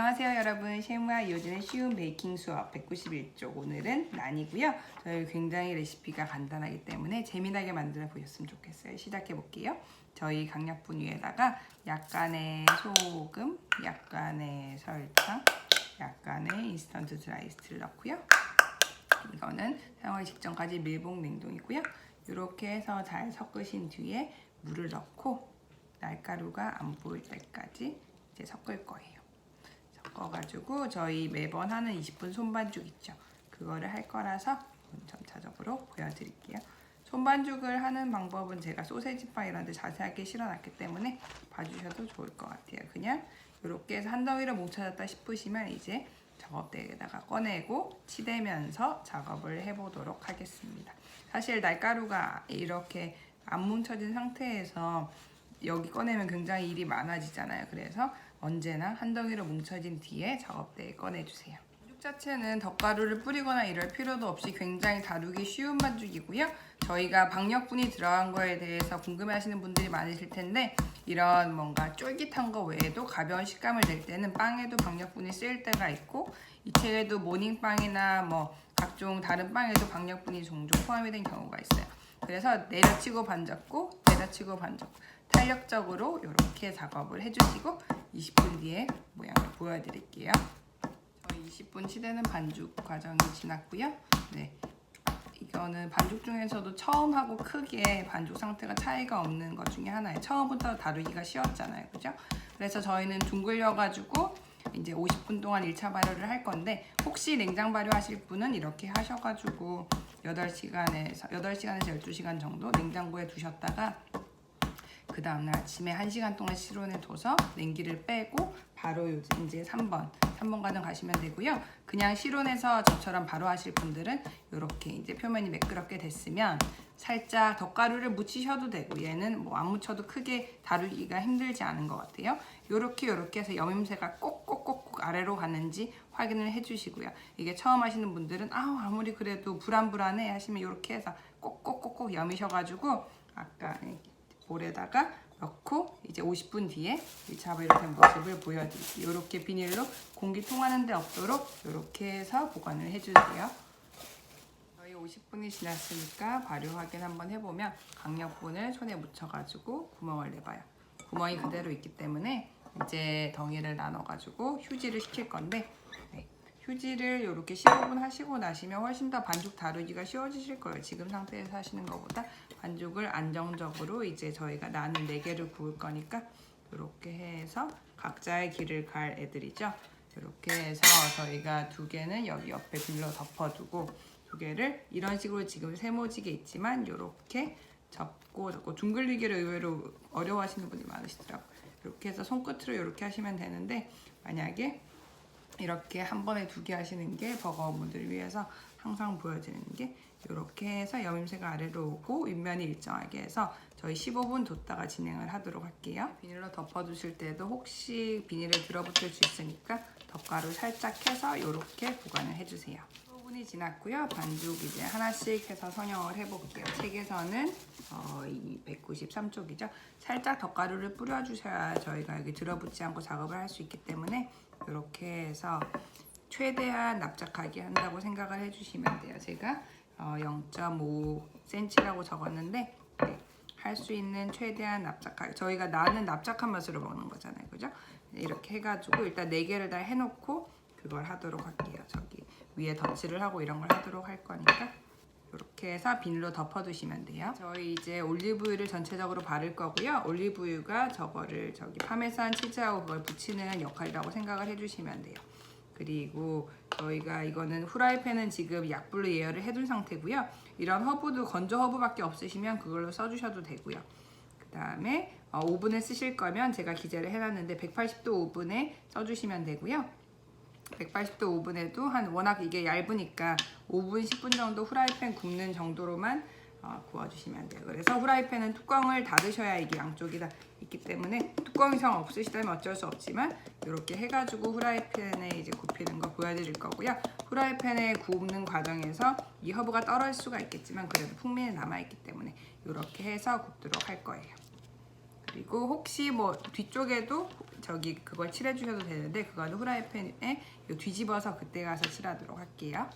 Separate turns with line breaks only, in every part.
안녕하세요 여러분, 셰프와 이효진의 쉬운 베이킹 수업 191쪽. 오늘은 난이고요. 저희 굉장히 레시피가 간단하기 때문에 재미나게 만들어 보셨으면 좋겠어요. 시작해 볼게요. 저희 강약분 위에다가 약간의 소금, 약간의 설탕, 약간의 인스턴트 드라이스트를 넣고요. 이거는 사용하기 직전까지 밀봉 냉동이고요. 이렇게 해서 잘 섞으신 뒤에 물을 넣고 날가루가 안 보일 때까지 이제 섞을 거예요. 섞어가지고 저희 매번 하는 20분 손반죽 있죠? 그거를 할 거라서 점차적으로 보여드릴게요. 손반죽을 하는 방법은 제가 소세지빵 이런 데 자세하게 실어놨기 때문에 봐주셔도 좋을 것 같아요. 그냥 이렇게 해서 한 덩이로 뭉쳐졌다 싶으시면 이제 작업대에다가 꺼내고 치대면서 작업을 해보도록 하겠습니다. 사실 날가루가 이렇게 안 뭉쳐진 상태에서 여기 꺼내면 굉장히 일이 많아지잖아요. 그래서 언제나 한 덩이로 뭉쳐진 뒤에 작업대에 꺼내주세요. 반죽 자체는 덧가루를 뿌리거나 이럴 필요도 없이 굉장히 다루기 쉬운 반죽이고요. 저희가 박력분이 들어간 거에 대해서 궁금해하시는 분들이 많으실 텐데 이런 뭔가 쫄깃한 거 외에도 가벼운 식감을 낼 때는 빵에도 박력분이 쓰일 때가 있고 이 책에도 모닝빵이나 뭐 각종 다른 빵에도 박력분이 종종 포함이 된 경우가 있어요. 그래서 내려치고 반잡고 내려치고 반잡고 탄력적으로 이렇게 작업을 해주시고 20분 뒤에 모양을 보여드릴게요. 저희 20분 치대는 반죽 과정이 지났고요. 네, 이거는 반죽 중에서도 처음하고 크게 반죽 상태가 차이가 없는 것 중에 하나예요. 처음부터 다루기가 쉬웠잖아요, 그죠? 그래서 저희는 둥글려가지고 이제 50분 동안 1차 발효를 할 건데 혹시 냉장 발효하실 분은 이렇게 하셔가지고 8시간에서 12시간 정도 냉장고에 두셨다가 그 다음날 아침에 1시간 동안 실온에 둬서 냉기를 빼고 바로 이제 3번 과정 가시면 되고요. 그냥 실온에서 저처럼 바로 하실 분들은 이렇게 이제 표면이 매끄럽게 됐으면 살짝 덧가루를 묻히셔도 되고 얘는 뭐 안 묻혀도 크게 다루기가 힘들지 않은 것 같아요. 요렇게 해서 여밈새가 꼭꼭꼭 아래로 가는지 확인을 해주시고요. 이게 처음 하시는 분들은 아무리 그래도 불안해 하시면 이렇게 해서 꼭꼭꼭꼭 여미셔가지고 아까 볼에다가 넣고 이제 50분 뒤에 1차 발효된 모습을 보여드릴게요. 이렇게 비닐로 공기 통하는 데 없도록 이렇게 해서 보관을 해주세요. 저희 50분이 지났으니까 발효 확인 한번 해보면 강력분을 손에 묻혀가지고 구멍을 내봐요. 구멍이 그대로 있기 때문에 이제 덩이를 나눠가지고 휴지를 시킬 건데 휴지를 이렇게 15분 하시고 나시면 훨씬 더 반죽 다루기가 쉬워지실 거예요. 지금 상태에서 하시는 것보다 반죽을 안정적으로 이제 저희가 나는 4개를 구울 거니까 이렇게 해서 각자의 길을 갈 애들이죠. 이렇게 해서 저희가 2개는 여기 옆에 빌려 덮어두고 2개를 이런 식으로 지금 세모지게 있지만 이렇게 접고 둥글리기를 의외로 어려워하시는 분이 많으시더라고요. 이렇게 해서 손끝으로 이렇게 하시면 되는데 만약에 이렇게 한 번에 2개 하시는 게 버거운 분들을 위해서 항상 보여드리는 게 이렇게 해서 여밈새가 아래로 오고 윗면이 일정하게 해서 저희 15분 뒀다가 진행을 하도록 할게요. 비닐로 덮어두실 때도 혹시 비닐에 들어붙을 수 있으니까 덧가루 살짝 해서 이렇게 보관을 해주세요. 15분이 지났고요. 반죽 이제 하나씩 해서 성형을 해볼게요. 책에서는 이 193쪽이죠. 살짝 덧가루를 뿌려주셔야 저희가 여기 들어붙지 않고 작업을 할 수 있기 때문에 이렇게 해서 최대한 납작하게 한다고 생각을 해주시면 돼요. 제가 0.5cm라고 적었는데 할 수 있는 최대한 납작하게 저희가 나는 납작한 맛으로 먹는 거잖아요, 그죠? 이렇게 해가지고 일단 4개를 다 해놓고 그걸 하도록 할게요. 저기 위에 덧칠을 하고 이런 걸 하도록 할 거니까 이렇게 해서 비닐로 덮어두시면 돼요. 저희 이제 올리브유를 전체적으로 바를 거고요. 올리브유가 저거를 저기 파메산 치즈하고 그걸 붙이는 역할이라고 생각을 해주시면 돼요. 그리고 저희가 이거는 후라이팬은 지금 약불로 예열을 해둔 상태고요. 이런 허브도 건조 허브밖에 없으시면 그걸로 써주셔도 되고요. 그 다음에 오븐을 쓰실 거면 제가 기재를 해놨는데 180도 오븐에 써주시면 되고요. 180도 오븐에도 워낙 이게 얇으니까 5분, 10분 정도 후라이팬 굽는 정도로만 구워주시면 돼요. 그래서 후라이팬은 뚜껑을 닫으셔야 이게 양쪽이 다 있기 때문에 뚜껑이 정 없으시다면 어쩔 수 없지만 이렇게 해가지고 후라이팬에 이제 굽히는 거 보여드릴 거고요. 후라이팬에 굽는 과정에서 이 허브가 떨어질 수가 있겠지만 그래도 풍미는 남아있기 때문에 이렇게 해서 굽도록 할 거예요. 그리고 혹시 뭐 뒤쪽에도 그걸 칠해 주셔도 되는데 그거는 후라이팬에 뒤집어서 그때 가서 칠하도록 할게요.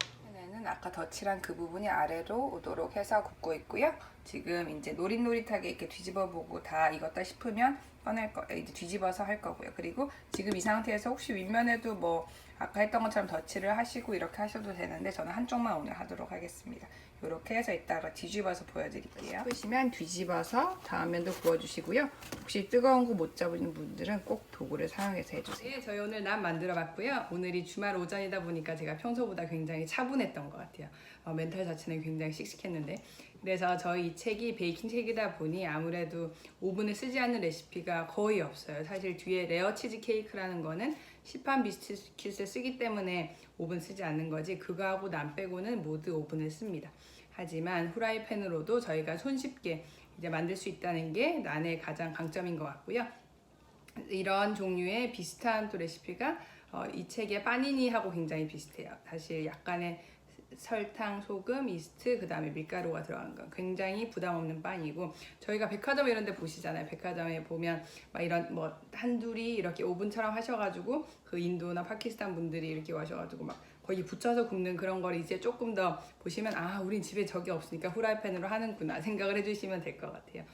는 아까 더 칠한 그 부분이 아래로 오도록 해서 굽고 있고요. 지금 이제 노릿노릿하게 이렇게 뒤집어 보고 다 익었다 싶으면 이제 뒤집어서 할 거고요. 그리고 지금 이 상태에서 혹시 윗면에도 뭐 아까 했던 것처럼 덧칠을 하시고 이렇게 하셔도 되는데 저는 한쪽만 오늘 하도록 하겠습니다. 이렇게 해서 이따가 뒤집어서 보여드릴게요. 싶으시면 뒤집어서 다음 면도 구워주시고요. 혹시 뜨거운 거 못 잡으시는 분들은 꼭 도구를 사용해서 해주세요. 네, 저희 오늘 난 만들어 봤고요. 오늘이 주말 오전이다 보니까 제가 평소보다 굉장히 차분했던 것 같아요. 멘탈 자체는 굉장히 씩씩했는데 그래서 저희 이 책이 베이킹 책이다 보니 아무래도 오븐을 쓰지 않는 레시피가 거의 없어요. 사실 뒤에 레어 치즈 케이크라는 거는 시판 비스킷을 쓰기 때문에 오븐 쓰지 않는 거지 그거하고 난 빼고는 모두 오븐을 씁니다. 하지만 후라이팬으로도 저희가 손쉽게 이제 만들 수 있다는 게 난의 가장 강점인 것 같고요. 이런 종류의 비슷한 또 레시피가 이 책의 빠니니하고 굉장히 비슷해요. 사실 약간의 설탕, 소금, 이스트, 그 다음에 밀가루가 들어간 거 굉장히 부담 없는 빵이고 저희가 백화점 이런 데 보시잖아요. 백화점에 보면 막 이런 뭐 한둘이 이렇게 오븐처럼 하셔가지고 그 인도나 파키스탄 분들이 이렇게 와셔가지고 막 거기 붙여서 굽는 그런 걸 이제 조금 더 보시면 아 우린 집에 저게 없으니까 후라이팬으로 하는구나 생각을 해주시면 될 것 같아요.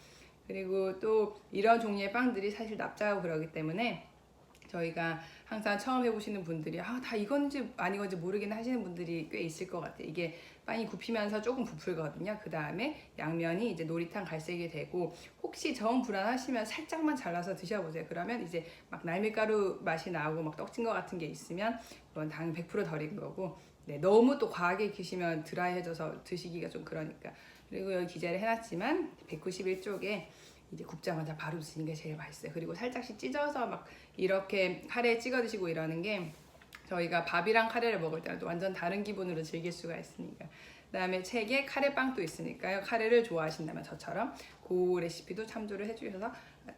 그리고 또 이런 종류의 빵들이 사실 납작하고 그러기 때문에 저희가 항상 처음 해보시는 분들이 다 이건지 아니건지 모르긴 하시는 분들이 꽤 있을 것 같아요. 이게 빵이 굽히면서 조금 부풀거든요. 그 다음에 양면이 이제 노릿한 갈색이 되고 혹시 정 불안하시면 살짝만 잘라서 드셔보세요. 그러면 이제 막 날밀가루 맛이 나고 막 떡진 것 같은 게 있으면 그건 당연히 100% 덜 익은 거고 네, 너무 또 과하게 익히시면 드라이해져서 드시기가 좀 그러니까 그리고 여기 기재를 해놨지만 191쪽에 이제 굽자마자 바로 드시는 게 제일 맛있어요. 그리고 살짝씩 찢어서 막 이렇게 카레에 찍어 드시고 이러는 게 저희가 밥이랑 카레를 먹을 때는 또 완전 다른 기분으로 즐길 수가 있으니까. 그다음에 책에 카레빵도 있으니까요. 카레를 좋아하신다면 저처럼 그 레시피도 참조를 해주셔서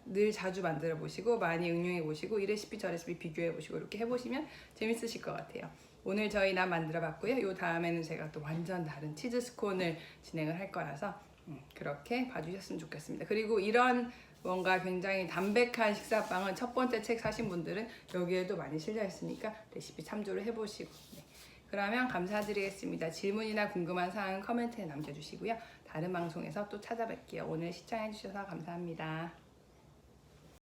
늘 자주 만들어 보시고 많이 응용해 보시고 이 레시피 저 레시피 비교해 보시고 이렇게 해보시면 재밌으실 것 같아요. 오늘 저희 난 만들어 봤고요. 요 다음에는 제가 또 완전 다른 치즈 스콘을 진행을 할 거라서 그렇게 봐주셨으면 좋겠습니다. 그리고 이런 뭔가 굉장히 담백한 식사빵은 첫 번째 책 사신 분들은 여기에도 많이 실려 있으니까 레시피 참조를 해보시고 네. 그러면 감사드리겠습니다. 질문이나 궁금한 사항은 커멘트에 남겨주시고요. 다른 방송에서 또 찾아뵐게요. 오늘 시청해주셔서 감사합니다.